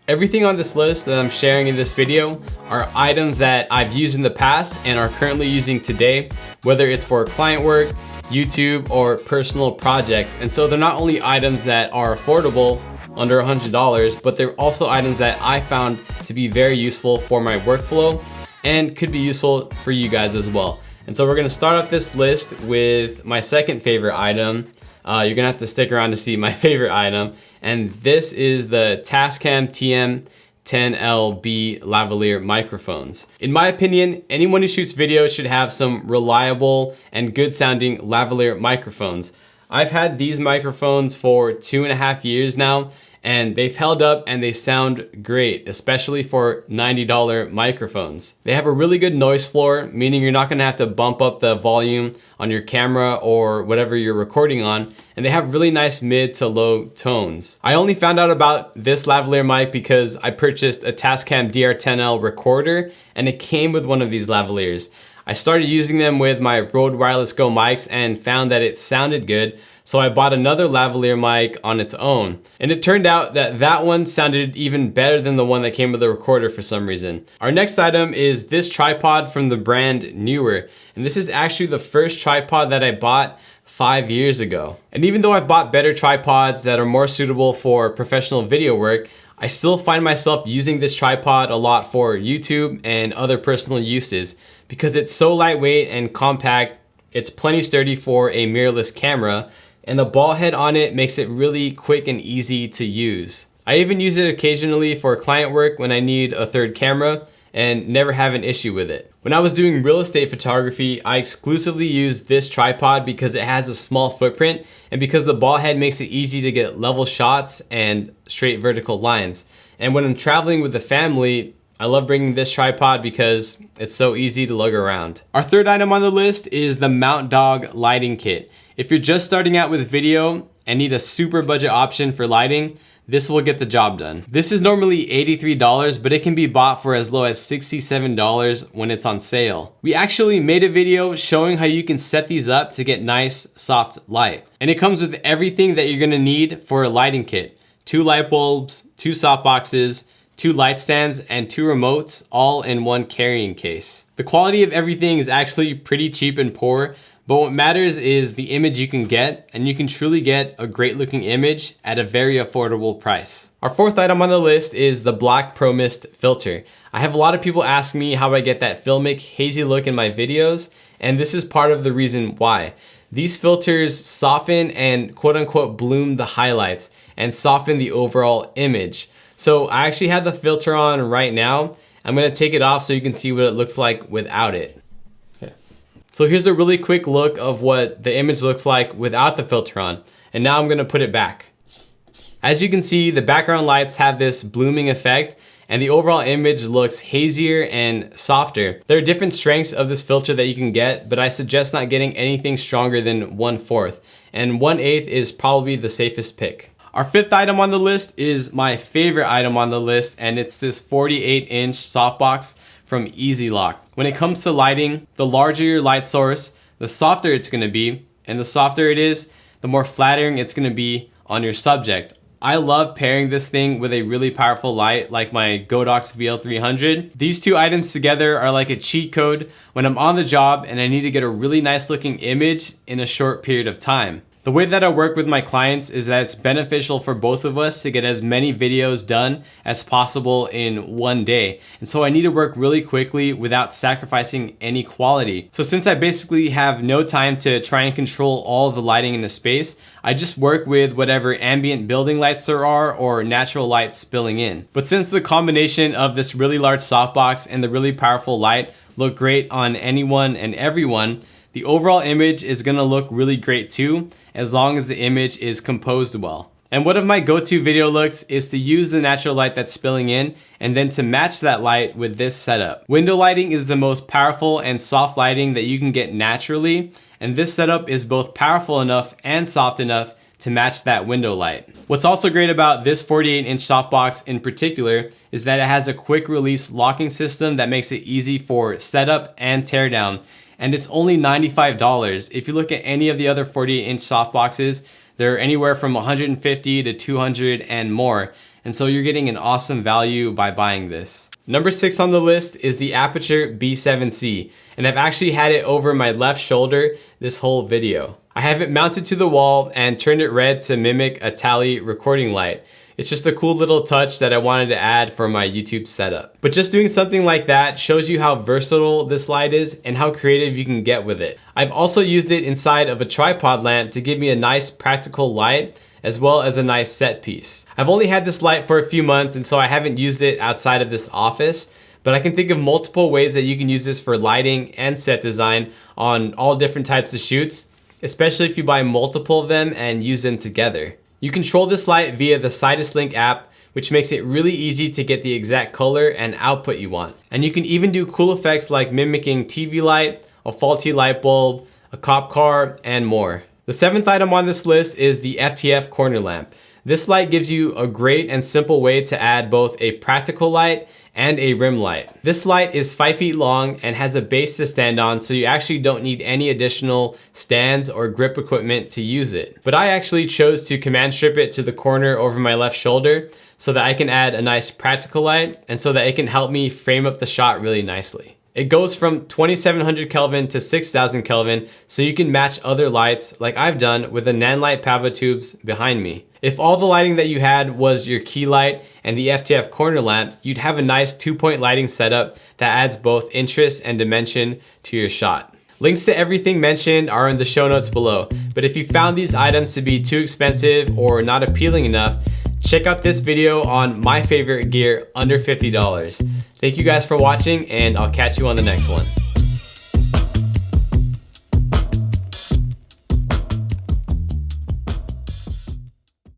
Everything on this list that I'm sharing in this video are items that I've used in the past and are currently using today, whether it's for client work, YouTube, or personal projects. And so they're not only items that are affordable, under $100, but they're also items that I found to be very useful for my workflow and could be useful for you guys as well. And so we're gonna start off this list with my second favorite item. You're gonna have to stick around to see my favorite item. And this is the Tascam TM-10LB lavalier microphones. In my opinion, anyone who shoots video should have some reliable and good sounding lavalier microphones. I've had these microphones for 2.5 years now, and they've held up and they sound great, especially for $90 microphones. They have a really good noise floor, meaning you're not gonna have to bump up the volume on your camera or whatever you're recording on, and they have really nice mid to low tones. I only found out about this lavalier mic because I purchased a Tascam DR10L recorder and it came with one of these lavaliers. I started using them with my Rode Wireless Go mics and found that it sounded good, so I bought another lavalier mic on its own. And it turned out that that one sounded even better than the one that came with the recorder for some reason. Our next item is this tripod from the brand Neewer. And this is actually the first tripod that I bought 5 years ago. And even though I've bought better tripods that are more suitable for professional video work, I still find myself using this tripod a lot for YouTube and other personal uses because it's so lightweight and compact. It's plenty sturdy for a mirrorless camera, and the ball head on it makes it really quick and easy to use. I even use it occasionally for client work when I need a third camera and never have an issue with it. When I was doing real estate photography, I exclusively used this tripod because it has a small footprint and because the ball head makes it easy to get level shots and straight vertical lines. And when I'm traveling with the family, I love bringing this tripod because it's so easy to lug around. Our third item on the list is the Mountdog Lighting Kit. If you're just starting out with video and need a super budget option for lighting, this will get the job done. This is normally $83, but it can be bought for as low as $67 when it's on sale. We actually made a video showing how you can set these up to get nice, soft light. And it comes with everything that you're gonna need for a lighting kit. 2 light bulbs, 2 softboxes, 2 light stands, and 2 remotes, all in one carrying case. The quality of everything is actually pretty cheap and poor, but what matters is the image you can get, and you can truly get a great looking image at a very affordable price. Our fourth item on the list is the Black Pro Mist filter. I have a lot of people ask me how I get that filmic hazy look in my videos, and this is part of the reason why. These filters soften and quote unquote bloom the highlights and soften the overall image. So I actually have the filter on right now. I'm gonna take it off so you can see what it looks like without it. So here's a really quick look of what the image looks like without the filter on. And now I'm gonna put it back. As you can see, the background lights have this blooming effect and the overall image looks hazier and softer. There are different strengths of this filter that you can get, but I suggest not getting anything stronger than 1/4. And 1/8 is probably the safest pick. Our fifth item on the list is my favorite item on the list, and it's this 48-inch softbox from EZ Lock. When it comes to lighting, the larger your light source, the softer it's gonna be, and the softer it is, the more flattering it's gonna be on your subject. I love pairing this thing with a really powerful light like my Godox VL300. These two items together are like a cheat code when I'm on the job and I need to get a really nice looking image in a short period of time. The way that I work with my clients is that it's beneficial for both of us to get as many videos done as possible in one day. And so I need to work really quickly without sacrificing any quality. So since I basically have no time to try and control all the lighting in the space, I just work with whatever ambient building lights there are or natural light spilling in. But since the combination of this really large softbox and the really powerful light look great on anyone and everyone, the overall image is gonna look really great too, as long as the image is composed well. And one of my go-to video looks is to use the natural light that's spilling in and then to match that light with this setup. Window lighting is the most powerful and soft lighting that you can get naturally, and this setup is both powerful enough and soft enough to match that window light. What's also great about this 48-inch softbox in particular is that it has a quick release locking system that makes it easy for setup and teardown. And it's only $95. If you look at any of the other 48-inch softboxes, they're anywhere from $150 to $200 and more. and so you're getting an awesome value by buying this. Number 6 on the list is the Aputure B7C, and I've actually had it over my left shoulder this whole video. I have it mounted to the wall and turned it red to mimic a tally recording light. It's just a cool little touch that I wanted to add for my YouTube setup. But just doing something like that shows you how versatile this light is and how creative you can get with it. I've also used it inside of a tripod lamp to give me a nice practical light as well as a nice set piece. I've only had this light for a few months, and so I haven't used it outside of this office, but I can think of multiple ways that you can use this for lighting and set design on all different types of shoots, especially if you buy multiple of them and use them together. You control this light via the Sidus Link app, which makes it really easy to get the exact color and output you want. And you can even do cool effects like mimicking TV light, a faulty light bulb, a cop car, and more. The 7th item on this list is the FTF Corner Lamp. This light gives you a great and simple way to add both a practical light and a rim light. This light is 5 feet long and has a base to stand on, so you actually don't need any additional stands or grip equipment to use it. But I actually chose to command strip it to the corner over my left shoulder so that I can add a nice practical light and so that it can help me frame up the shot really nicely. It goes from 2700 Kelvin to 6000 Kelvin, so you can match other lights like I've done with the Nanlite Pavo tubes behind me. If all the lighting that you had was your key light and the FTF corner lamp, you'd have a nice 2-point lighting setup that adds both interest and dimension to your shot. Links to everything mentioned are in the show notes below, but if you found these items to be too expensive or not appealing enough, check out this video on my favorite gear under $50. Thank you guys for watching, and I'll catch you on the next one.